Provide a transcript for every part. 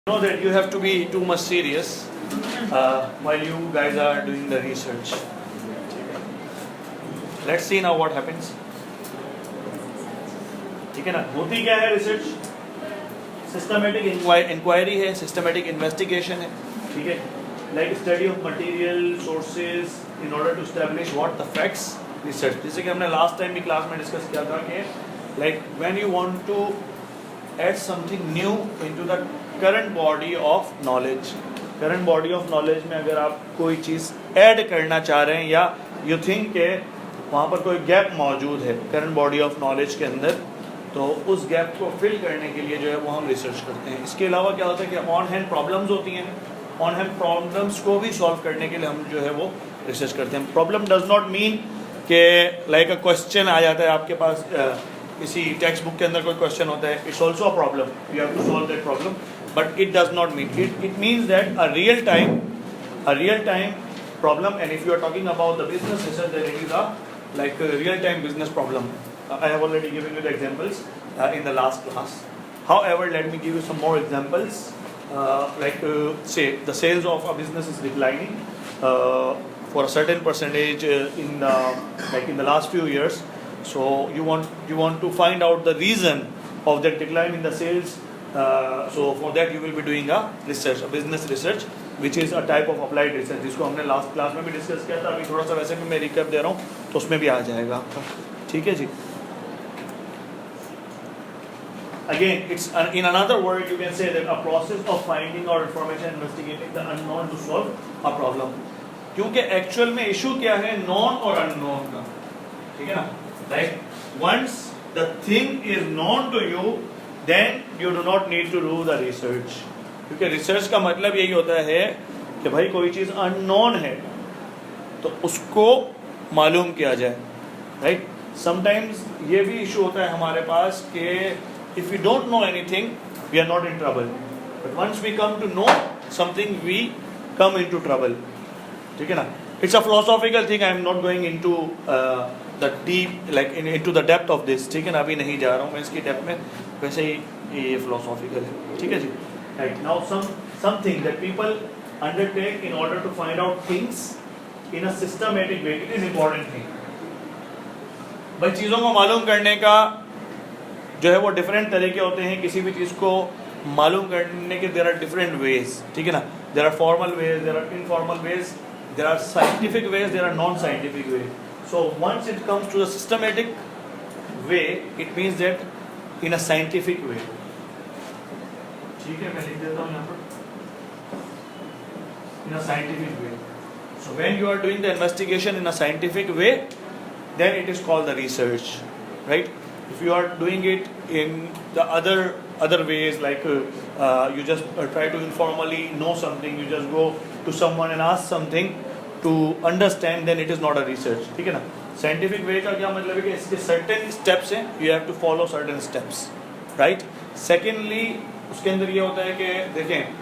Know that you have to be too much serious while you guys are doing the research. Let's see now what happens. ठीक है ना, होती क्या है research? Systematic inquiry है, systematic investigation है, ठीक है, like study of material sources in order to establish what the facts research. जैसे कि हमने लास्ट टाइम भी क्लास में डिस्कस किया था कि like when you want to add something new into the current body of knowledge. current body of knowledge में अगर आप कोई चीज़ ऐड करना चाह रहे हैं या यू थिंक के वहाँ पर कोई गैप मौजूद है current body of knowledge के अंदर, तो उस गैप को फिल करने के लिए जो है वो हम रिसर्च करते हैं. इसके अलावा क्या होता है कि ऑन हैंड प्रॉब्लम्स होती हैं, ऑन हैंड प्रॉब्लम्स को भी सॉल्व करने के लिए हम जो है वो रिसर्च करते हैं. प्रॉब्लम डज नॉट मीन के लाइक अ क्वेश्चन आ जाता है आपके पास, किसी टेक्स्ट बुक के अंदर कोई क्वेश्चन होता है, it's also a problem, you have to solve that problem, but it does not mean it means that a real time problem. And if you are talking about the business research, then it is a like real time business problem. I have already given you the examples in the last class. However, let me give you some more examples. Say the sales of a business is declining for a certain percentage in the last few years. So you want to find out the reason of that decline in the sales. So for that you will be doing a research, a business research, which is a type of applied research. जिसको हमने last class में भी discuss किया था. अभी थोड़ा सा वैसे भी मैं रिकैप दे रहा हूँ तो उसमें भी आ जाएगा आपका. ठीक है जी. Again, it's in another word you can say that a process of finding or information, investigating the unknown to solve a problem. क्योंकि एक्चुअल में इशू क्या है, नॉन और अननोन का. ठीक है ना. Like once the thing is known to you, then you do not need to do the research. क्योंकि रिसर्च का मतलब यही होता है कि भाई कोई चीज़ अननोन है तो उसको मालूम किया जाए, राइट. समटाइम्स ये भी इशू होता है हमारे पास कि if we don't know anything, we are not in trouble. But once we come to know something, we come into trouble. ठीक है ना. It's a philosophical thing. I am not going into the deep, like into the depth of this. ठीक है ना. अभी नहीं जा रहा हूँ मैं इसकी डेप्थ में. वैसे ही ये philosophical है. ठीक है जी. Right. Now something that people undertake in order to find out things in a systematic way. It is important thing. भाई चीज़ों को मालूम करने का जो है वो डिफरेंट तरीके होते हैं. किसी भी चीज़ को मालूम करने के देर आर डिफरेंट वेज. ठीक है ना. There are formal ways, there are informal ways, there are scientific ways, there are non scientific ways. So once it comes to the systematic way, it means that in a scientific way. ठीक है, मैं लिख देता हूँ यहाँ पर, in a scientific way. So when you are doing the investigation in a scientific way, then it is called the research, right? If you are doing it in the other ways, like you just try to informally know something, you just go to someone and ask something to understand, then it is not a research. ठीक है ना. Scientific way का क्या मतलब है कि इसके certain steps हैं, you have to follow certain steps, right? Secondly, उसके अंदर ये होता है कि देखें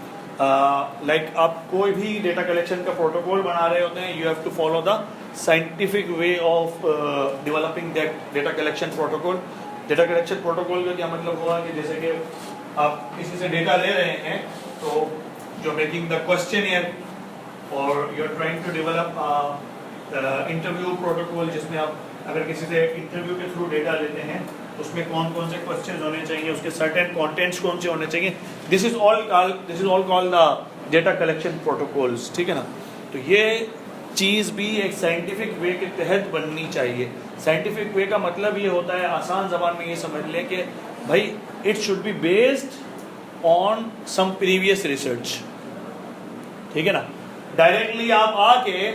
like आप कोई भी डेटा कलेक्शन का प्रोटोकॉल बना रहे होते हैं, you have to follow the scientific way of developing that data collection protocol. Data collection protocol का क्या मतलब हुआ कि जैसे कि आप किसी से डेटा ले रहे हैं तो जो मेकिंग द क्वेश्चनियर और you are trying to develop interview protocol, जिसमें आप अगर किसी से इंटरव्यू के थ्रू डेटा लेते हैं तो उसमें कौन कौन से क्वेश्चन होने चाहिए, उसके सर्टेन कंटेंट्स कौन से होने चाहिए. This is all called the data collection protocols. ठीक है ना. तो ये चीज़ भी एक साइंटिफिक वे के तहत बननी चाहिए. साइंटिफिक वे का मतलब ये होता है, आसान ज़बान में ये समझ लें कि भाई it should be based on some previous research. ठीक है ना. डायरेक्टली आप आके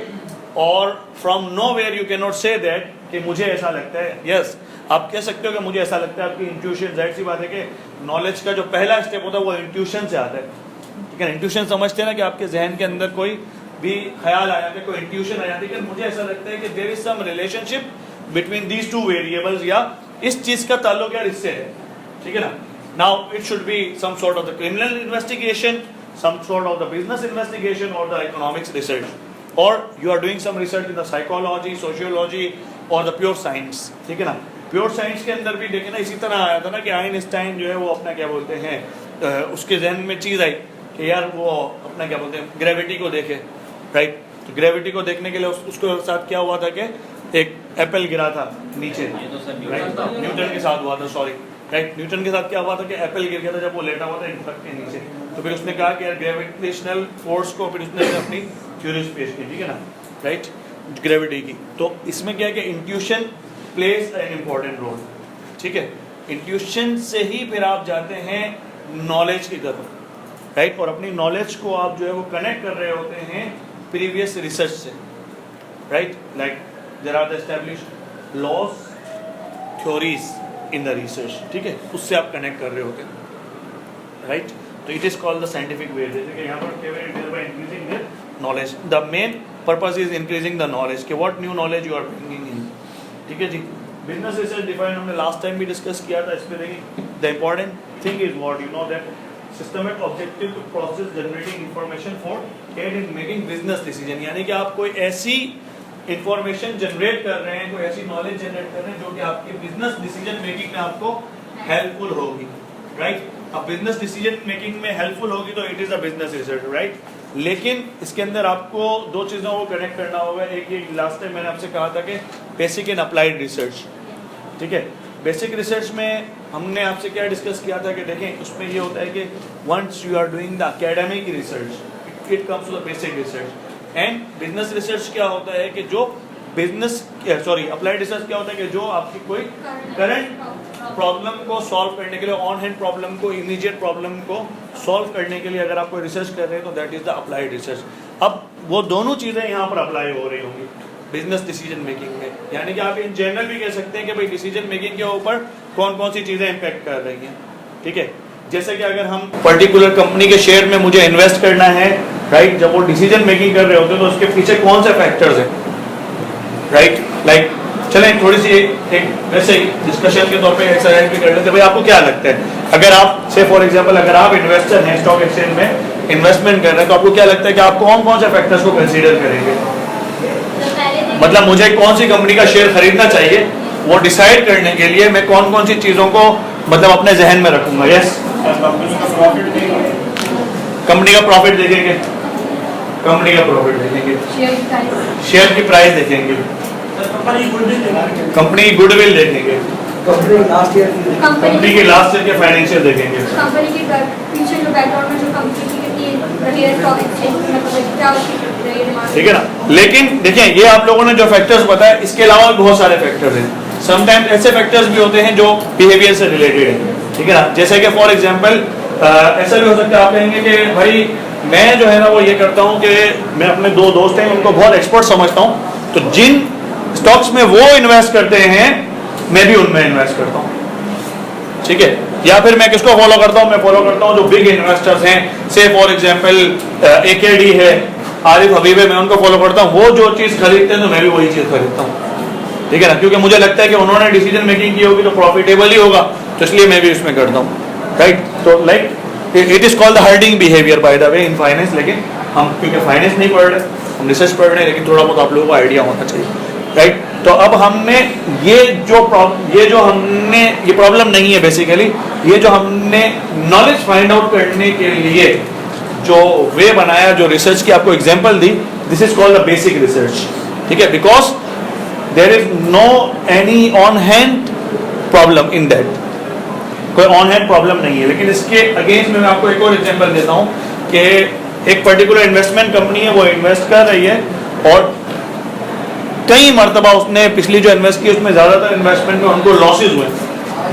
और from nowhere you can not say that कि मुझे ऐसा लगता है. यस, आप कह सकते हो कि मुझे ऐसा लगता है. आपकी इंट्यूशन, जाहिर सी बात है कि नॉलेज का जो पहला स्टेप होता है वो इंट्यूशन से आता है. ठीक है ना. इंट्यूशन समझते हैं ना कि आपके जहन के अंदर कोई भी ख्याल आ जाता है, कोई इंट्यूशन आ जाती है कि मुझे ऐसा लगता है कि there is some relationship between these two variables, या इस चीज़ का ताल्लुक यार इससे है. ठीक है ना. Now it should be some sort of the criminal investigation, some sort of the business investigation or the economics research, or you are doing some research in the psychology, sociology or the pure science. ठीक है ना. Pure science के अंदर भी देखें ना, इसी तरह आया था ना कि आइंस्टाइन जो है वो अपना क्या बोलते हैं, उसके जहन में चीज़ आई कि यार वो अपना क्या बोलते हैं ग्रेविटी को देखे, राइट। तो ग्रेविटी को देखने के लिए उसके साथ क्या हुआ था कि एक एप्पल गिरा था नीचे, राइट, न्यूटन के साथ हुआ था, सॉरी, राइट, न्यूटन के साथ क्या हुआ था कि एप्पल गिर गया था जब वो लेटा हुआ था ट्रक के नीचे। तो फिर उसने कहा कि यार ग्रेविटेशनल फोर्स को फिर उसने अपनी थ्योरीज पेश की, ठीक है ना, राइट, ग्रेविटी की। तो इसमें क्या है कि intuition plays an important role, ठीक है। इंट्यूशन से ही फिर आप जाते हैं नॉलेज की तरफ, राइट, और अपनी नॉलेज को आप जो है वो कनेक्ट कर रहे होते हैं प्रीवियस रिसर्च से, right, like there are the established laws, theories in the research, ठीक है, उससे आप कनेक्ट कर रहे होते हैं, राइट। तो it is called the scientific way. जैसे कि यहाँ पर increasing the knowledge, the main purpose is increasing the knowledge कि what new knowledge you are bringing in, ठीक है जी। बिजनेस रिसर्च डिफाइन हमने लास्ट टाइम भी डिस्कस किया था, इसमें देखिए the important thing is what you know that systematic objective to process generating information for aid in making business decision, यानी कि आप कोई ऐसी इंफॉर्मेशन जनरेट कर रहे हैं, कोई ऐसी नॉलेज जनरेट कर रहे हैं जो कि आपके बिजनेस डिसीजन मेकिंग में आपको हेल्पफुल होगी, राइट। अब बिजनेस डिसीजन मेकिंग में हेल्पफुल होगी तो it is a business research, right. लेकिन इसके अंदर आपको दो चीज़ों को कनेक्ट करना होगा। एक ये लास्ट टाइम मैंने आपसे कहा था कि बेसिक एंड अप्लाइड रिसर्च, ठीक है। बेसिक रिसर्च में हमने आपसे क्या डिस्कस किया था कि देखें उसमें ये होता है कि once you are doing the academic research it comes to the basic research, and business research क्या होता है कि जो बिजनेस अप्लाइड रिसर्च क्या होता है कि जो आपकी कोई करंट प्रॉब्लम को सॉल्व करने के लिए, ऑन हैंड प्रॉब्लम को, इमीडिएट प्रॉब्लम को सॉल्व करने के लिए अगर आप कोई रिसर्च कर रहे हैं तो that is the applied research. अब वो दोनों चीज़ें यहाँ पर अप्लाई हो रही होंगी बिजनेस डिसीजन मेकिंग में, यानी कि आप इन जनरल भी कह सकते हैं कि भाई डिसीजन मेकिंग के ऊपर कौन कौन सी चीज़ें इम्पेक्ट कर रही हैं, ठीक है। जैसे कि अगर हम पर्टिकुलर कंपनी के शेयर में मुझे इन्वेस्ट करना है, राइट, जब वो डिसीजन मेकिंग कर रहे होते हैं तो उसके पीछे कौन से फैक्टर्स हैं, राइट, लाइक चलें थोड़ी सी एक वैसे ही डिस्कशन के तौर पे एक्सरसाइज भी कर लेते हैं। भाई आपको क्या लगता है, अगर आप से फॉर एग्जांपल अगर आप इन्वेस्टर हैं, स्टॉक एक्सचेंज में इन्वेस्टमेंट कर रहे हैं, तो आपको क्या लगता है कि आप कौन कौन से फैक्टर्स को कंसीडर करेंगे? मतलब मुझे कौन सी कंपनी का शेयर खरीदना चाहिए वो डिसाइड करने के लिए मैं कौन कौन सी चीज़ों को मतलब अपने जहन में रखूंगा। यस, कंपनी का प्रॉफिट देखेंगे, कंपनी का प्रॉफिट देखेंगे, शेयर की प्राइस देखेंगे, कंपनी की गुडविल देखेंगे, कंपनी के लास्ट ईयर के फाइनेंशियल देखेंगे, कंपनी के पीछे जो बैकग्राउंड में जो कंपनी ठीक है ना। लेकिन देखिए ये आप लोगों ने जो फैक्टर्स बताए इसके अलावा भी बहुत सारे फैक्टर्स हैं। समटाइम्स ऐसे फैक्टर्स भी होते हैं जो बिहेवियर से रिलेटेड है, ठीक है ना। जैसे कि फॉर एग्जांपल ऐसा भी हो सकता है आप कहेंगे कि भाई मैं जो है ना वो ये करता हूँ कि मैं अपने दो दोस्त हैं उनको बहुत एक्सपर्ट समझता हूँ, तो जिन स्टॉक्स में वो इन्वेस्ट करते हैं मैं भी उनमें इन्वेस्ट करता हूँ, ठीक है। या फिर मैं किसको फॉलो करता हूँ, मैं फॉलो करता हूँ जो बिग इन्वेस्टर्स हैं, से फॉर एग्जांपल AKD है, आरिफ हबीब है, मैं उनको फॉलो करता हूँ। वो जो चीज़ खरीदते हैं तो मैं भी वही चीज़ खरीदता हूँ, ठीक है ना, क्योंकि मुझे लगता है कि उन्होंने डिसीजन मेकिंग की होगी तो प्रॉफिटेबल ही होगा, तो इसलिए मैं भी उसमें करता हूँ, राइट। तो like it is called the herding behaviour bye the way in finance. लेकिन हम क्योंकि फाइनेंस नहीं पढ़ रहे, हम रिसर्च पढ़ रहे हैं, लेकिन थोड़ा बहुत आप लोगों को आइडिया होना चाहिए, राइट। तो अब हमने ये प्रॉब्लम नहीं है बेसिकली, ये जो हमने नॉलेज फाइंड आउट करने के लिए जो वे बनाया, जो रिसर्च की आपको एग्जांपल दी, this is called the basic research, ठीक है, because there is no any on hand problem in that, कोई ऑन हैंड प्रॉब्लम नहीं है। लेकिन इसके अगेंस्ट में मैं आपको एक और एग्जांपल देता हूँ कि एक पर्टिकुलर इन्वेस्टमेंट कंपनी है, वो इन्वेस्ट कर रही है और कई मरतबा उसने पिछली जो इन्वेस्ट की उसमें ज़्यादातर इन्वेस्टमेंट में उनको लॉसेज हुए,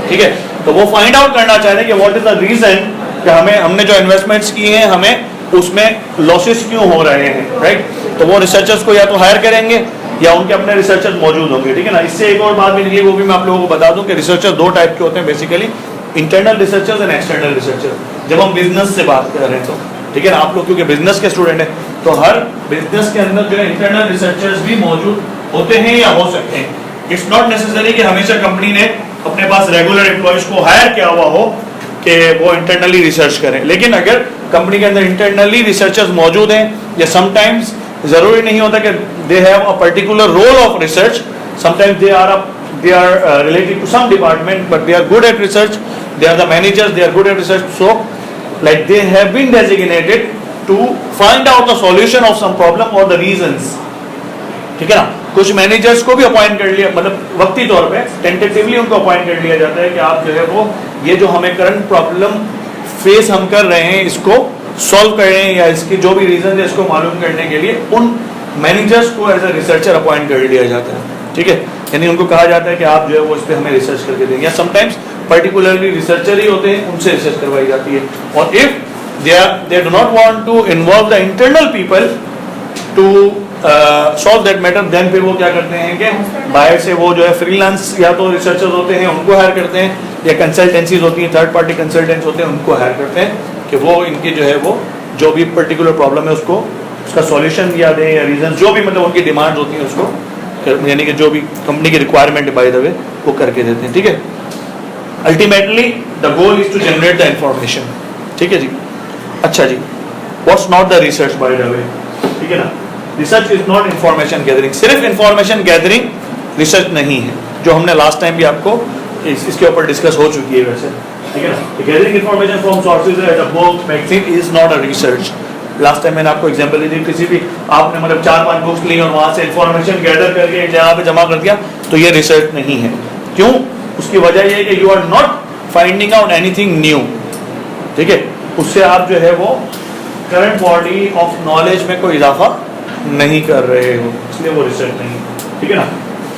ठीक है। तो वो फाइंड आउट करना चाह रहे हैं कि व्हाट इज द रीज़न कि हमने जो इन्वेस्टमेंट्स की हैं हमें उसमें लॉसेस क्यों हो रहे हैं, राइट। तो वो रिसर्चर्स को या तो हायर करेंगे या उनके अपने रिसर्चर्स मौजूद होंगे, ठीक है ना। इससे एक और बात भी निकली, वो भी मैं आप लोगों को बता दूं कि रिसर्चर दो टाइप के होते हैं basically, internal researchers and external researcher. जब हम बिजनेस से बात कर रहे हैं तो ठीक है ना, आप लोग क्योंकि बिजनेस के स्टूडेंट हैं तो हर बिजनेस के अंदर जो है इंटरनल रिसर्चर्स भी मौजूद होते हैं या हो सकते हैं। इट्स नॉट नेसेसरी कि हमेशा कंपनी ने अपने पास रेगुलर एम्प्लॉयज को हायर किया हुआ हो कि वो इंटरनली रिसर्च करें, लेकिन अगर कंपनी के अंदर इंटरनली रिसर्चर्स मौजूद हैं या समटाइम्स जरूरी नहीं होता कि they have a particular role of research, sometimes they are related to some department but they are good at research, they are the managers, they are good at research, so like they have been designated to find out the solution of some problem or the reasons. ठीक है ना, कुछ managers को भी appoint कर लिया, मतलब वक्ती तौर पे टेंटेटिवली उनको अपॉइंट कर लिया जाता है कि आप जो है वो ये जो हमें करंट प्रॉब्लम फेस हम कर रहे हैं इसको सॉल्व कर रहे हैं या इसकी जो भी रीजन है इसको मालूम करने के लिए उन मैनेजर्स को एज ए रिसर्चर अपॉइंट कर लिया जाता है। ठीक है, यानी उनको कहा जाता है कि आप जो है वो इस पर हमें रिसर्च करके देंगे, या समटाइम्स पर्टिकुलरली रिसर्चर ही होते हैं उनसे रिसर्च करवाई जाती है। और if they do not want to involve the internal people to solve that matter, then फिर वो क्या करते हैं कि बाहर से वो जो है फ्रीलांस या तो रिसर्चर्स होते हैं उनको हायर करते हैं, या कंसल्टेंसीज होती हैं, थर्ड पार्टी कंसल्टेंट्स होते हैं उनको हायर करते हैं कि वो इनकी जो है वो जो भी पर्टिकुलर प्रॉब्लम है उसको उसका सॉल्यूशन या दें या रीजन जो भी मतलब उनकी डिमांड होती है उसको यानी कि जो भी कंपनी की रिक्वायरमेंट बाय द वे वो करके देते हैं। ठीक है, ultimately the goal is to generate the information. ठीक है जी, अच्छा जी, what's not the research by the way, ठीक है ना, research is not information gathering, सिर्फ इंफॉर्मेशन गैदरिंग रिसर्च नहीं है, जो हमने लास्ट टाइम भी आपको इसके ऊपर डिस्कस हो चुकी है वैसे, ठीक है ना। Gathering information from sources as a book magazine is not a research. Last time मैंने आपको एग्जांपल दी, किसी भी आपने मतलब 4-5 बुक्स ली और वहां से इंफॉर्मेशन गैदर करके एक जगह पे जमा कर दिया तो ये रिसर्च नहीं है। क्यों? उसकी वजह ये है कि you are not finding out anything new. ठीक है, उससे आप जो है वो करंट बॉडी ऑफ नॉलेज में कोई इजाफा नहीं कर रहे हो, इसलिए वो रिसर्च नहीं है। ठीक है ना,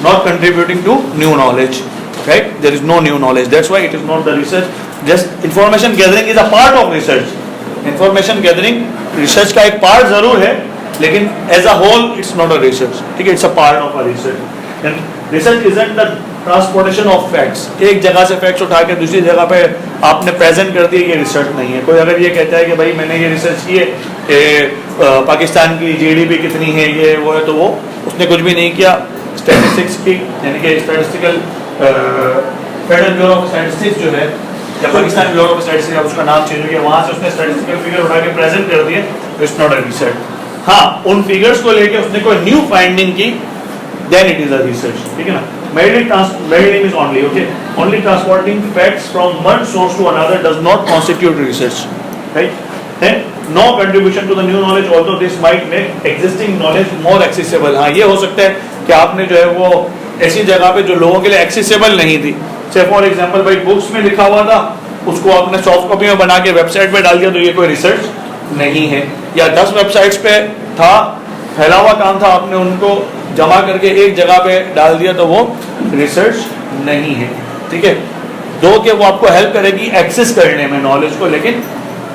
not contributing to new knowledge, right, there is no new knowledge, that's why it is not the research. Just information gathering is a part of research. Information gathering research का एक पार्ट जरूर है, लेकिन as a whole it's not a research. ठीक है, it's a part of a research. Research isn't the transportation of facts, एक जगह से फैक्ट्स उठा के दूसरी जगह पे आपने प्रेजेंट कर दिए, ये रिसर्च नहीं है। कोई अगर ये कहता है कि भाई मैंने ये रिसर्च की है कि पाकिस्तान की जीडीपी कितनी है, ये वो है, तो वो उसने कुछ भी नहीं किया। स्टैटिस्टिक्स की यानी कि statistical federal bureau of statistics जो है या पाकिस्तान ब्यूरो ऑफ स्टैटिस्टिक्स, उसका नाम चेंज हो गया, वहां से उसने स्टैटिस्टिकल फिगर उठा के प्रेजेंट कर दिए, तो इट्स नॉट अ रिसर्च। हाँ, उन फिगर्स को लेके उसने कोई न्यू फाइंडिंग की, then it is a research. ठीक है ना, meddling is only transporting facts from one source to another does not constitute research, right? Then no contribution to the new knowledge, although this might make existing knowledge more accessible। हाँ, ये हो सकता है कि आपने जो है वो ऐसी जगह पे जो लोगों के लिए एक्सेसिबल नहीं थी, से फॉर एग्जांपल भाई बुक्स में लिखा हुआ था, उसको आपने सॉफ्ट कॉपी में बना के वेबसाइट पे डाल दिया, तो ये कोई रिसर्च नहीं है। या 10 वेबसाइट्स पे था, फैला हुआ काम था, आपने उनको जमा करके एक जगह पे डाल दिया, तो वो रिसर्च नहीं है। ठीक है, दो कि वो आपको हेल्प करेगी एक्सेस करने में नॉलेज को, लेकिन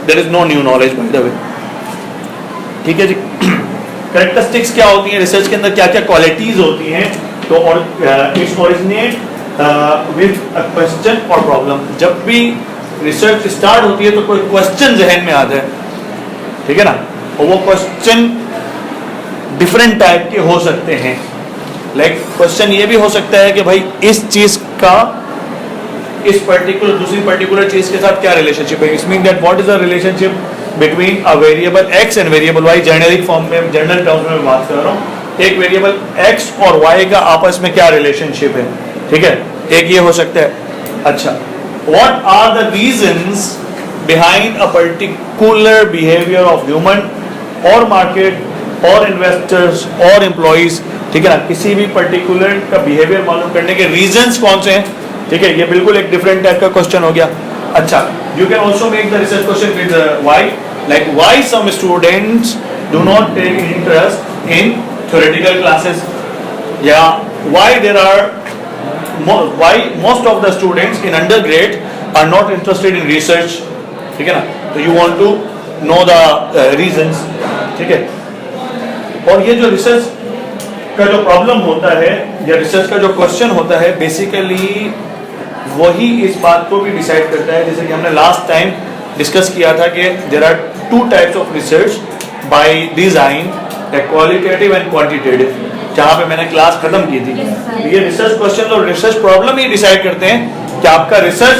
there is no new knowledge by the way. ठीक है जी, कैरेक्टरिस्टिक्स क्या होती हैं रिसर्च के अंदर, क्या क्या क्वालिटीज होती हैं, तो it's originate with a question और प्रॉब्लम। जब भी रिसर्च स्टार्ट होती है तो कोई क्वेश्चन जहन में आता है, ठीक है ना, और वो क्वेश्चन डिफरेंट टाइप के हो सकते हैं। लाइक क्वेश्चन ये भी हो सकता है कि भाई इस चीज का इस पर्टिकुलर दूसरी पर्टिकुलर चीज के साथ क्या रिलेशनशिप है, it's mean that what is the relationship between a variable X and variable Y. Generic form में, जनरल टर्म्स में बात कर रहा हूँ, एक वेरिएबल एक्स और वाई का आपस में क्या रिलेशनशिप है। ठीक है, एक ये हो सकता है। अच्छा, what are the reasons behind a particular behaviour of human और मार्केट और इन्वेस्टर्स और एम्प्लॉइज। ठीक है ना, किसी भी पर्टिकुलर का बिहेवियर मालूम करने के रीजंस कौन से हैं। ठीक है, ये बिल्कुल एक डिफरेंट टाइप का क्वेश्चन हो गया। अच्छा, you can also make the research question with why, like why some students do not take interest in theoretical classes, या why there are why most of the students in undergrad are not interested in research. ठीक है ना, तो you want to know the reasons. ठीक है, और ये जो रिसर्च का जो प्रॉब्लम होता है या रिसर्च का जो क्वेश्चन होता है, बेसिकली वही इस बात को भी डिसाइड करता है, जैसे कि हमने लास्ट टाइम डिस्कस किया था कि there are 2 types of research by design, qualitative and quantitative, जहां पे मैंने क्लास खत्म की थी। ये रिसर्च क्वेश्चन और रिसर्च प्रॉब्लम ही डिसाइड करते हैं कि आपका रिसर्च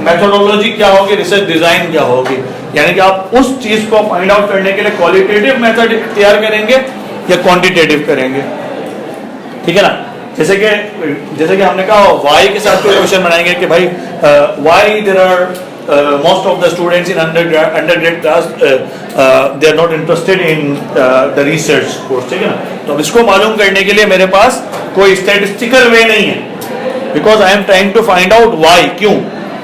मेथोडोलॉजी क्या होगी, रिसर्च डिजाइन क्या होगी। यानी कि आप उस चीज को फाइंड आउट करने के लिए क्वालिटेटिव मेथड तैयार करेंगे या क्वांटिटेटिव करेंगे। ठीक है ना, जैसे कि हमने कहा वाई के साथ कोई क्वेश्चन बनाएंगे कि भाई why there are most of the students in undergrad class they are not interested in the research course, ठीक है ना. तो अब इसको मालूम करने के लिए मेरे पास कोई statistical way नहीं है, because I am trying to find out why, क्यों.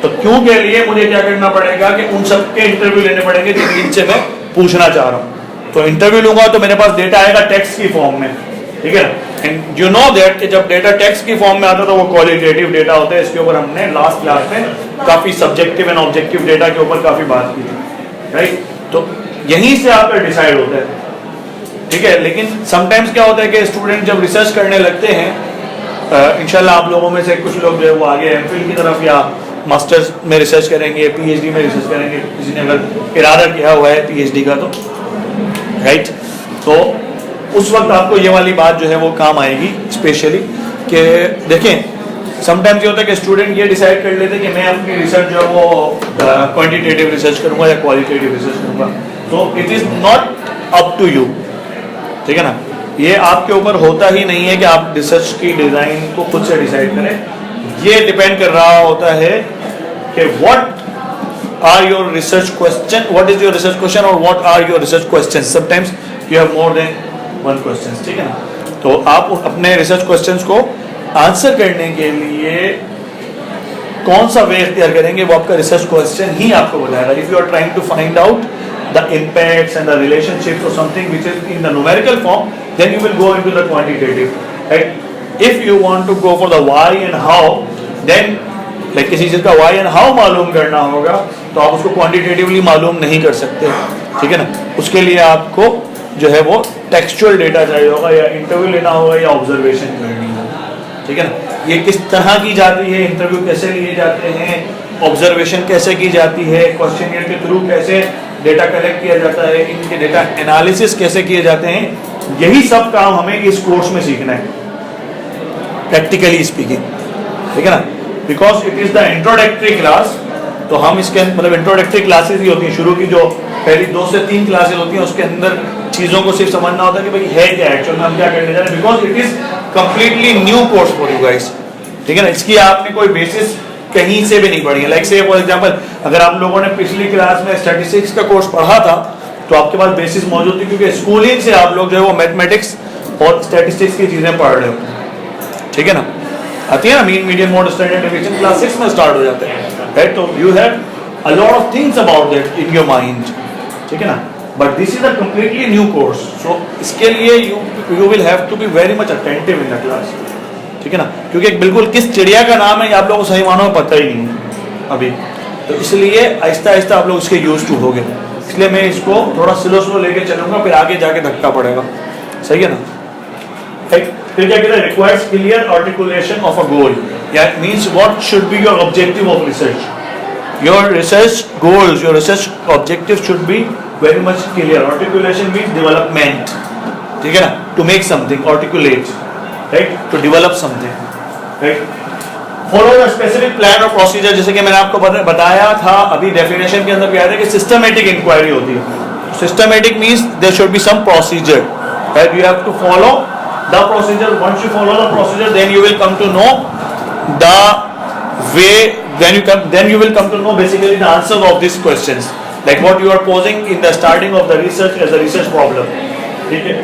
तो क्यों के लिए मुझे क्या करना पड़ेगा कि उन सब के इंटरव्यू लेने पड़ेंगे जिनसे मैं पूछना चाह रहा हूँ. तो इंटरव्यू लूंगा तो मेरे पास डेटा आएगा टेक्स्ट की फॉर्म में, ठीक है ना. एंड यू नो दैट कि जब डेटा टेक्स्ट की फॉर्म में आता है तो वो क्वालिटेटिव डेटा होता है. इसके ऊपर हमने लास्ट क्लास में काफी सब्जेक्टिव एंड ऑब्जेक्टिव डेटा के ऊपर काफी बात की थी, राइट. तो यहीं से आपका डिसाइड होता है, ठीक है. लेकिन समटाइम्स क्या होता है कि स्टूडेंट जब रिसर्च करने लगते हैं, इंशाल्लाह आप लोगों में से कुछ लोग जो है वो आगे एमफिल की तरफ या मास्टर्स में रिसर्च करेंगे, पीएचडी में रिसर्च करेंगे, किसी ने अगर इरादा किया हुआ है पीएचडी का तो, राइट. तो उस वक्त आपको ये वाली बात जो है वो काम आएगी स्पेशली कि देखें समटाइम्स ये होता है कि स्टूडेंट ये डिसाइड कर लेते हैं कि मैं अपनी रिसर्च जो है वो क्वांटिटेटिव रिसर्च करूंगा या क्वालिटेटिव रिसर्च करूंगा. तो it is not up to you, ठीक है ना. ये आपके ऊपर होता ही नहीं है कि आप रिसर्च की डिज़ाइन को खुद से डिसाइड करें. ये डिपेंड कर रहा होता है कि what are your research question, what is your research question और what are your research question. Sometimes you have more than one question, ठीक है ना. तो आप अपने रिसर्च क्वेश्चंस को आंसर करने के लिए कौन सा वे इख्तियार करेंगे वो आपका रिसर्च क्वेश्चन ही आपको बताएगा. If you are trying to find out the impacts and the relationships or something which is in the numerical form, then you will go into the quantitative, right. If you want to go for the why and how, then like किसी चीज़ का why and how मालूम करना होगा तो आप उसको quantitatively मालूम नहीं कर सकते, ठीक है ना. उसके लिए आपको जो है वो टेक्सचुअल डेटा चाहिए होगा, या इंटरव्यू लेना होगा, या ऑब्जर्वेशन करनी होगा, ठीक है ना. ये किस तरह की जाती है, इंटरव्यू कैसे लिए जाते हैं, ऑब्जर्वेशन कैसे की जाती है, क्वेश्चनियर के थ्रू कैसे डेटा कलेक्ट किया जाता है, इनके डेटा एनालिसिस कैसे किए जाते हैं, यही सब काम हमें इस कोर्स में सीखना है प्रैक्टिकली स्पीकिंग, ठीक है ना. Because it is the introductory class. तो हम इसके मतलब इंट्रोडक्टरी क्लासेस ही होती हैं, शुरू की जो पहली 2 से 3 क्लासेस होती हैं उसके अंदर चीज़ों को सिर्फ समझना होता है कि भाई है क्या एक्चुअल में, हम क्या करने जा रहे हैं. Because it is completely new course for you guys, ठीक है ना. इसकी आपने कोई बेसिस कहीं से भी नहीं पढ़ी है. लाइक से फॉर एग्जांपल अगर आप लोगों ने पिछली क्लास में स्टैटिस्टिक्स का कोर्स पढ़ा था तो आपके पास बेसिस मौजूद थी, क्योंकि स्कूलिंग से आप लोग जो है वो मैथमेटिक्स और स्टैटिस्टिक्स की चीज़ें पढ़ रहे हो, ठीक है ना. आती है ना mean median mode standard deviation class 6 में स्टार्ट हो जाते हैं, right. So you have a lot of things about that in your mind, ठीक है ना. But this is a completely new course, so इसके लिए you will have to be very much attentive in the class, ठीक है ना. क्योंकि बिल्कुल किस चिड़िया का नाम है ये आप लोगों को सही मानों में पता ही नहीं है अभी. तो इसलिए आहिस्ता आहिस्ता आप लोग इसके यूज टू हो गए. इसलिए मैं इसको थोड़ा स्लो लेके चलूंगा, फिर आगे जाके धक्का पड़ेगा, सही है ना. फिर क्या कहते हैं, requires clear articulation of a goal, या means what should be your objective of research. Your research goals, your research objective should be very much clear. Articulation means development, ठीक है ना. To make something, articulate, right, to develop something, right. Follow the specific plan और procedure. जैसे कि मैंने आपको बताया था अभी डेफिनेशन के अंदर भी आया था कि सिस्टमेटिक इंक्वायरी होती है. Systematic means there should be some procedure, right. You have to follow the procedure. Once you follow the procedure then you will come to know the way, then you will come to know basically the answer of these questions, like what you are posing in the starting of the research as a research problem, ठीक है.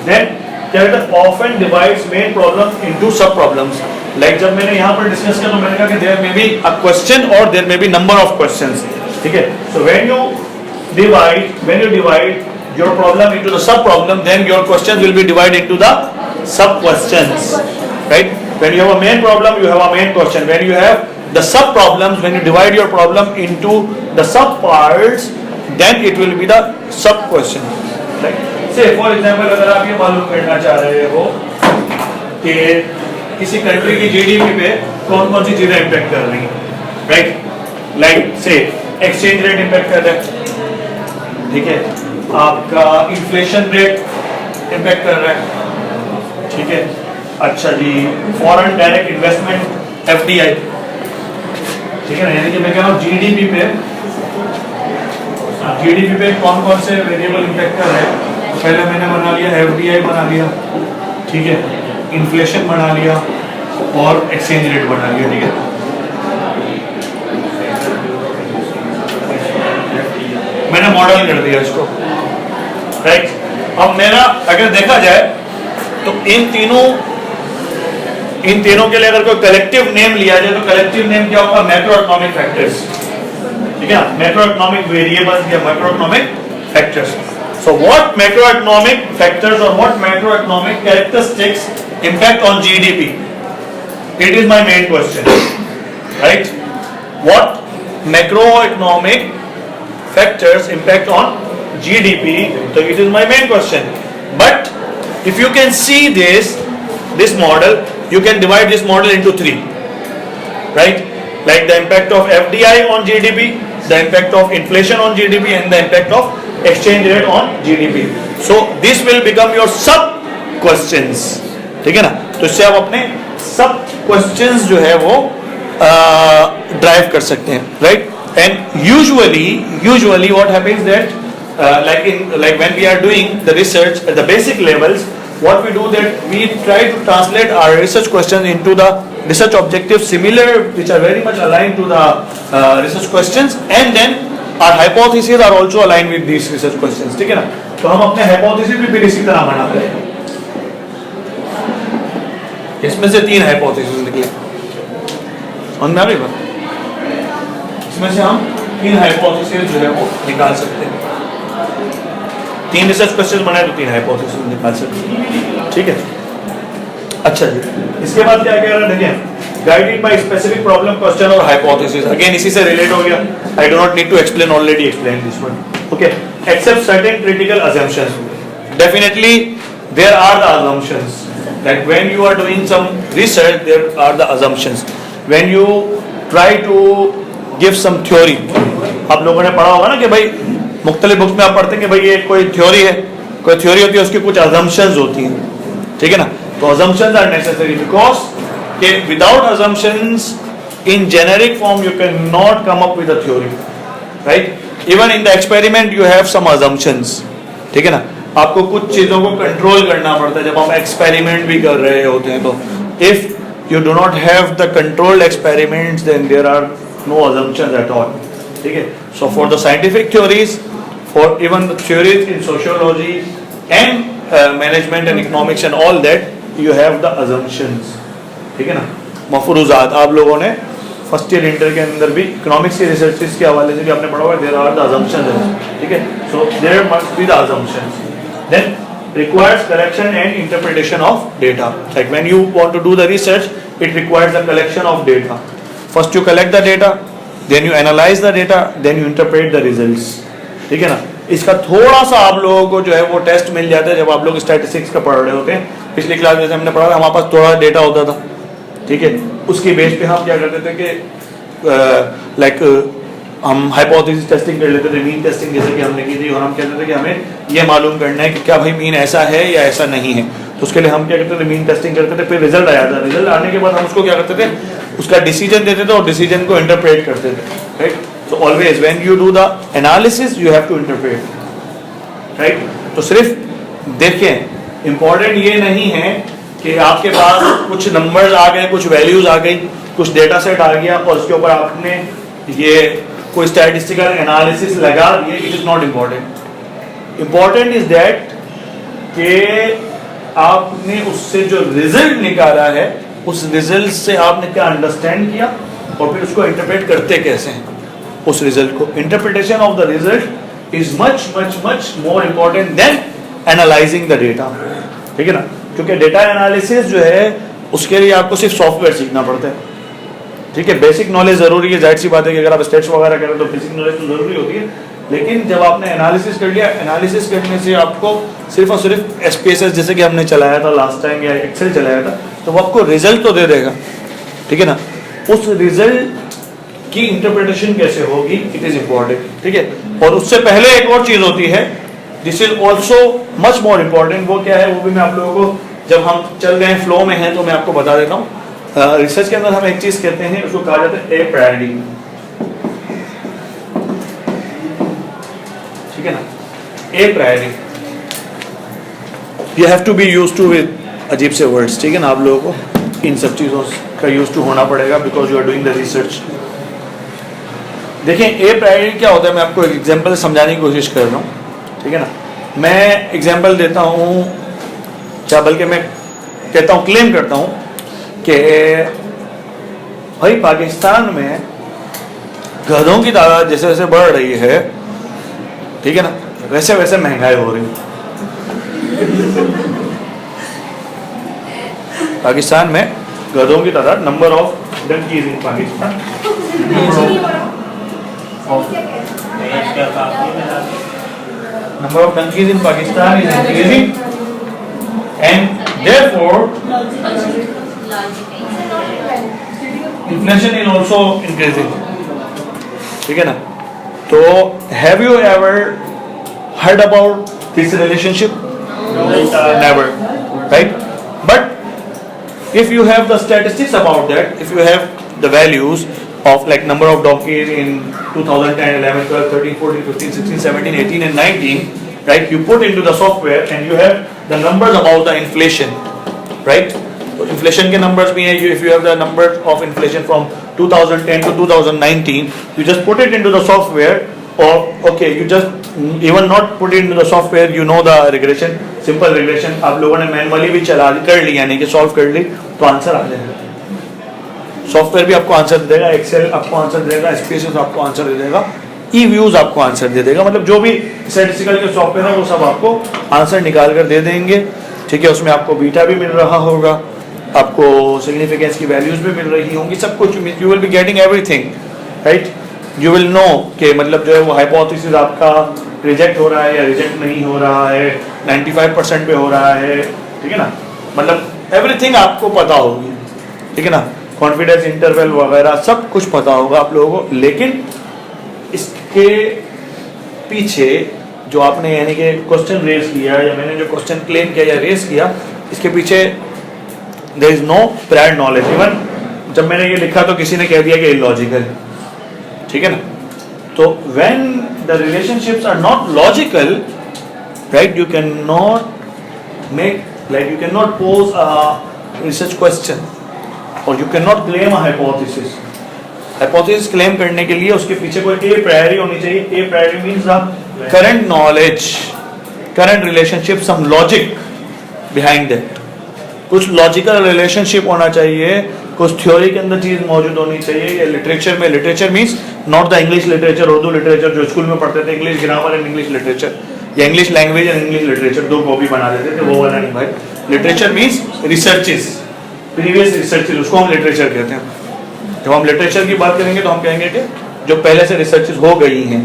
Then क्या कहते हैं, often divides main problem into sub problems. Like जब मैंने यहाँ पर discuss किया तो मैंने कहा कि there may be a question or there may be number of questions, ठीक है. So when you divide your problem into the sub problem, then your questions will be divided into the sub questions, right. When you have a main problem, you have a main question. When you have the sub problems, when you divide your problem into the sub parts, then it will be the sub question, right. Say for example अगर आप ये मालूम करना चाह रहे हो कि किसी कंट्री की जीडीपी पे कौन कौन सी चीजें इम्पैक्ट कर रही हैं, राइट. लाइक से एक्सचेंज रेट इम्पैक्ट कर रहा है, ठीक है. आपका इन्फ्लेशन रेट इम्पैक्ट कर रहा है, ठीक है. अच्छा जी, फॉरेन डायरेक्ट इन्वेस्टमेंट एफडीआई, ठीक है ना. यानी कि मैं कह रहा हूँ जीडीपी पे कौन कौन से वेरिएबल इम्पैक्ट कर रहे हैं. पहले मैंने बना लिया एफडीआई बना लिया, ठीक है. इन्फ्लेशन बना लिया और एक्सचेंज रेट बना लिया, ठीक है. मैंने मॉडल कर दिया इसको, राइट। अब मेरा अगर देखा जाए तो इन तीनों के लिए अगर कोई कलेक्टिव नेम लिया जाए तो कलेक्टिव नेम क्या होगा? मैक्रो इकोनॉमिक फैक्टर्स, ठीक है, मैक्रो इकोनॉमिक वेरिएबल्स या macro economic factors. So what macroeconomic factors or what macroeconomic characteristics impact on GDP? It is my main question, right? What macroeconomic factors impact on GDP? So it is my main question. But if you can see this model, you can divide this model into three, right? Like the impact of FDI on GDP, the impact of inflation on GDP, and the impact of exchange rate on GDP. So this will become your sub questions, ठीक है ना? तो इससे आप अपने सब questions जो है वो ड्राइव कर सकते हैं, right? And usually what happens that like when we are doing the research at the basic levels, what we do that we try to translate our research questions into the research objectives similar, which are very much aligned to the research questions, and then our hypotheses are also aligned with these research questions, ठीक है ना? तो हम अपने hypothesis भी फिर इसी तरह बनाते हैं। इसमें से 3 hypotheses निकले, समझ में आ गई बात? इसमें से हम 3 hypotheses जो है वो निकाल सकते हैं। 3 research questions बनाए तो 3 hypotheses निकाल सकते हैं, ठीक है? अच्छा जी, इसके बाद क्या कह रहा है देखिए, guided by specific problem, question और hypothesis, again इसी से relate हो गया, I do not need to explain, already explained this one, okay? Accept certain critical assumptions. Definitely there are the assumptions, like when you are doing some research there are the assumptions. When you try to give some theory, आप लोगों ने पढ़ा होगा ना कि भाई मुख्तलिफ books में आप पढ़ते हैं कि भाई ये कोई थ्योरी है, कोई थ्योरी होती है, उसकी कुछ assumptions होती हैं, ठीक है ना? तो assumptions are necessary because without assumptions in generic form you cannot come up with a theory, right? Even in the experiment you have some assumptions, ठीक है ना? आपको कुछ चीजों को कंट्रोल करना पड़ता है जब हम एक्सपेरिमेंट भी कर रहे होते हैं। तो if you do not have the controlled experiments then there are no assumptions at all, ठीक है? So for the scientific theories, for even the theories in sociology and management and economics and all that, you have the assumptions, ठीक है ना? मफरूजात आप लोगों ने first year inter के अंदर भी इकोनॉमिक्स के रिसर्चेस के हवाले से भी आपने पढ़ा होगा, देयर आर द अजम्पशंस, ठीक है? So there must be the assumptions. Then requires collection and interpretation of data. Like when you want to do the research, it requires the collection of data. First you collect the data, then you analyze the data, then you interpret the results, ठीक है ना? इसका थोड़ा सा आप लोगों को जो है वो टेस्ट मिल जाता है जब आप लोग स्टैटिस्टिक्स का पढ़ रहे होते हैं। पिछली क्लास में हमने पढ़ा हमारे पास थोड़ा डेटा होता था, ठीक है? उसकी बेस पे हम क्या करते थे कि लाइक हम हाइपोथेसिस टेस्टिंग कर लेते थे, मीन टेस्टिंग जैसे कि हमने की थी, और हम कहते थे कि हमें ये मालूम करना है कि क्या भाई मीन ऐसा है या ऐसा नहीं है। तो उसके लिए हम क्या करते थे, मीन टेस्टिंग करते थे, फिर रिजल्ट आया था, रिजल्ट आने के बाद हम उसको क्या करते थे, उसका डिसीजन देते थे और डिसीजन को इंटरप्रेट करते थे, right? So always when you do the analysis you have to interpret, right? तो सिर्फ देखें, इंपॉर्टेंट ये नहीं है कि आपके पास कुछ नंबर्स आ गए, कुछ वैल्यूज आ गई, कुछ डेटा सेट आ गया और उसके ऊपर आपने ये कोई स्टैटिस्टिकल एनालिसिस लगा दिया। It is not important. Important is that कि आपने उससे जो रिजल्ट निकाला है उस रिजल्ट से आपने क्या अंडरस्टैंड किया और फिर उसको इंटरप्रेट करते कैसे हैं उस रिजल्ट को। Interpretation of the result is much much much more important than analysing the data, ठीक है ना? क्योंकि डेटा एनालिसिस जो है उसके लिए आपको सिर्फ सॉफ्टवेयर सीखना पड़ता है, ठीक है? बेसिक नॉलेज जरूरी है, जाहिर सी बात है कि अगर आप स्टेट्स वगैरह करें तो बेसिक नॉलेज तो जरूरी होती है, लेकिन जब आपने एनालिसिस कर लिया, एनालिसिस करने से आपको सिर्फ और सिर्फ SPSS जैसे कि हमने चलाया था लास्ट टाइम या एक्सेल चलाया था, तो वो आपको रिजल्ट तो दे देगा, ठीक है ना? उस रिजल्ट की इंटरप्रिटेशन कैसे होगी, इट इज इम्पॉर्टेंट, ठीक है? और उससे पहले एक और चीज होती है, this is also much more important. वो क्या है, वो भी मैं आप लोगों को, जब हम चल रहे हैं फ्लो में हैं तो मैं आपको बता देता हूँ। रिसर्च के अंदर हम एक चीज कहते हैं, उसको कहा जाता है ए प्रायोरिटी, ठीक है ना? A priority, you have to be used to with अजीब से वर्ड्स, ठीक है ना? आप लोगों को इन सब चीजों का यूज टू होना पड़ेगा because you are doing the research. देखें ए प्रायोरिटी क्या होता है, मैं आपको एक एग्जांपल समझाने की कोशिश कर रहा हूँ, ठीक है ना। मैं एग्जांपल देता हूँ, क्या बल्कि मैं कहता हूँ, क्लेम करता हूँ कि भाई पाकिस्तान में गधों की तादाद जैसे जैसे बढ़ रही है, ठीक है ना, वैसे वैसे महंगाई हो रही है। पाकिस्तान में गधों की तादाद, number of donkeys in Pakistan, number of donkeys in Pakistan is increasing, and therefore inflation is also increasing, ठीक है ना। तो have you ever heard about this relationship? Never, right? But if you have the statistics about that, if you have the values of like number of donkeys in 2010, 11, 12, 13, 14, 15, 16, 17, 18 and 19, right? You put into the software and you have the numbers about the inflation, right? So inflation के numbers भी हैं, if you have the numbers of inflation from 2010 to 2019, you just put it into the software, or okay, you just even not put it into the software, you know the regression, simple regression, आप लोगों ने manually भी चला कर ली, यानी कि solve कर ली, तो आंसर आ जाएगा। सॉफ्टवेयर भी आपको आंसर दे देगा, एक्सेल आपको आंसर दे देगा, स्पेसिस आपको आंसर दे देगा, ई व्यूज आपको आंसर दे देगा, मतलब जो भी स्टैटिस्टिकल के सॉफ्टवेयर है वो सब आपको आंसर निकाल कर दे देंगे, ठीक है। उसमें आपको बीटा भी मिल रहा होगा, आपको सिग्निफिकेंस की वैल्यूज भी मिल रही होंगी, सब कुछ you will be getting everything, right. You will know कि मतलब जो है वो हाइपोथेसिस आपका रिजेक्ट हो रहा है या रिजेक्ट नहीं हो रहा है, 95% पे हो रहा है, ठीक है ना, मतलब एवरीथिंग आपको पता होगी, ठीक है ना। कॉन्फिडेंस इंटरवल वगैरह सब कुछ पता होगा आप लोगों को, लेकिन इसके पीछे जो आपने यानी कि क्वेश्चन रेज किया या मैंने जो क्वेश्चन क्लेम किया या रेज किया, इसके पीछे there is no prior knowledge. Even जब मैंने ये लिखा तो किसी ने कह दिया कि इलॉजिकल, ठीक है ना। तो when the relationships are not logical, right, you can not make like you can not pose a research question और you can not claim a hypothesis. Hypothesis claim करने के लिए उसके पीछे कोई ए प्रायोरी होनी चाहिए। A priori means the current knowledge, current relationship, some logic behind that, कुछ लॉजिकल रिलेशनशिप होना चाहिए, कुछ थ्योरी के अंदर चीज मौजूद होनी चाहिए। या लिटरेचर में, literature means not the English literature, Urdu literature जो स्कूल में पढ़ते थे, English grammar and English literature, या English language and English literature, दो कॉपी बना देते थे, वो वाला नहीं भाई। Literature means researches, previous researches, उसको हम लिटरेचर कहते हैं। जब हम लिटरेचर की बात करेंगे तो हम कहेंगे कि जो पहले से रिसर्चेस हो गई हैं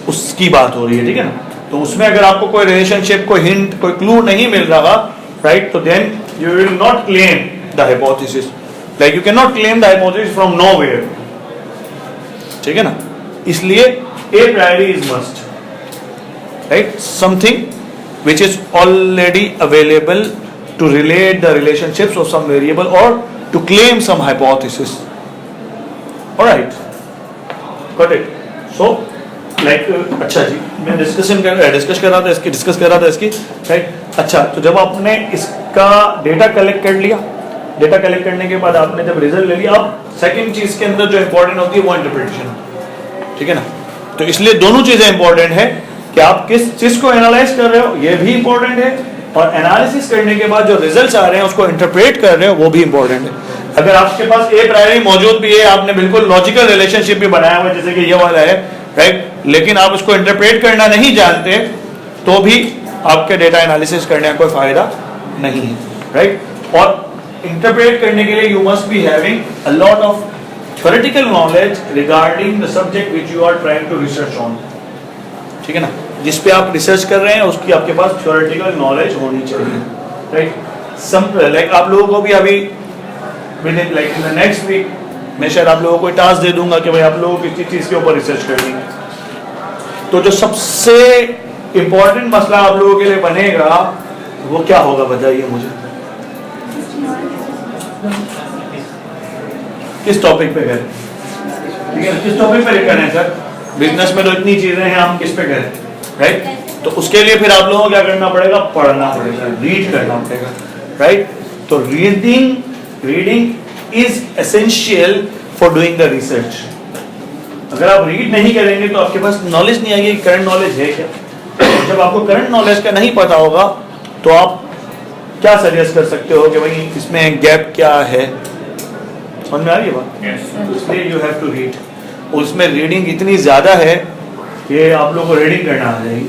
उसकी बात हो रही है, ठीक है ना। तो उसमें अगर आपको कोई रिलेशनशिप, कोई हिंट, कोई क्लू नहीं मिल रहा, राइट, तो then you will not claim the hypothesis, like you can not claim the hypothesis from nowhere, ठीक है ना। इसलिए a priority is must, right, something which is already available to relate the relationships of some variable or to claim some hypothesis. All right, got it. So like अच्छा जी, मैं discuss कर रहा था इसकी, राइट। अच्छा, तो जब आपने इसका डेटा कलेक्ट कर लिया, डेटा कलेक्ट करने के बाद आपने जब रिजल्ट ले लिया, अब सेकंड चीज के अंदर जो इंपॉर्टेंट होती है वो इंटरप्रिटेशन, ठीक है ना। तो इसलिए दोनों चीजें इंपॉर्टेंट है कि आप किस चीज को एनालाइज कर रहे हो, ये भी इंपॉर्टेंट है, और एनालिसिस करने के बाद जो रिजल्ट्स आ रहे हैं उसको इंटरप्रेट कर रहे हो वो भी इंपॉर्टेंट है। अगर आपके पास ए प्रायोरी मौजूद भी है, आपने बिल्कुल लॉजिकल रिलेशनशिप भी बनाया हुआ है जैसे कि ये वाला है, राइट, लेकिन आप उसको इंटरप्रेट करना नहीं जानते तो भी आपके डेटा एनालिसिस करने का कोई फायदा नहीं है, राइट। और इंटरप्रेट करने के लिए you must be having a lot of theoretical knowledge regarding the subject which you are trying to research on, ठीक है ना। जिस पे आप रिसर्च कर रहे हैं उसकी आपके पास थ्योरेटिकल नॉलेज होनी चाहिए, राइट। सम लाइक आप लोगों को भी अभी like in the next week मैं शायद आप लोगों को टास्क दे दूंगा कि भाई आप लोगों को किसी चीज के ऊपर रिसर्च करनी है। तो जो सबसे इंपॉर्टेंट मसला आप लोगों के लिए बनेगा वो क्या होगा, बताइए मुझे, किस टॉपिक पे करें, ठीक है, किस टॉपिक पे करें सर। बिजनेस में तो इतनी चीजें हैं, हम किस पे करें, राइट। तो उसके लिए फिर आप लोगों को क्या करना पड़ेगा, पढ़ना पड़ेगा, रीड करना पड़ेगा, राइट। तो reading is essential for doing the research, अगर आप रीड नहीं करेंगे तो आपके पास नॉलेज नहीं आएगी करंट नॉलेज है क्या। जब आपको करंट नॉलेज का नहीं पता होगा तो आप क्या सजेस्ट कर सकते हो कि भाई इसमें गैप क्या है, समझ में आ रही है बात। इसलिए यू हैव टू रीड, उसमें रीडिंग इतनी ज़्यादा है कि आप लोगों को रीडिंग करना आ जाएगी।